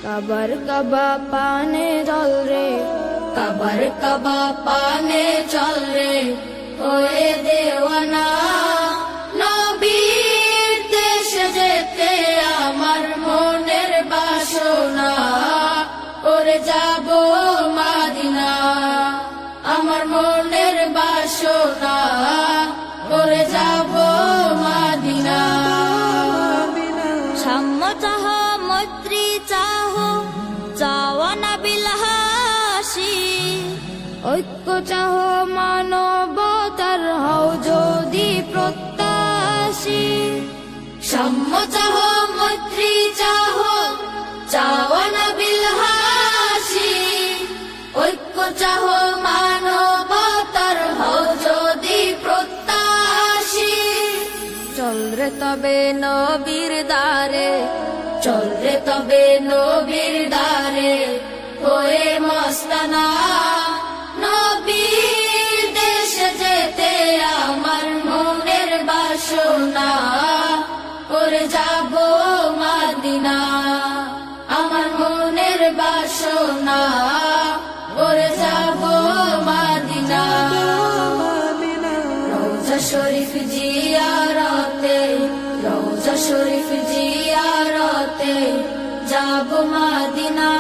কাবার কাবা পানে চল রে, কাবার কাবা পানে চল রে, ওরে দেওয়ানা নবীর দেশে যেতে আমার মনের বাসনা, ওরে যাব মদিনা আমার মনের বাসনা, ওরে যাব মদিনা। সাম্য চাহ মৈত্রী চাহ চাওয়া না বিলাসী, ঐক্য চাহ মানবতার হও যদি প্রত্যাশী। সাম্য চাহ মৈত্রী চাহ চাওয়া না বিলাসী, ঐক্য চাহ মানবতার হও যদি প্রত্যাশী। চল রে তবে নবীর দ্বারে, চল রে তবে নবীর দ্বারে, হয়ে মস্তানা নবীর দেশে যেতে আমার মনের বাসনা, ওরে যাব মদিনা আমার মনের বাসনা, ওরে যাব মদিনা। রওজা শরীফ জিয়ারতে, রওজা শরীফ জিয়ারতে যাব মদিনা।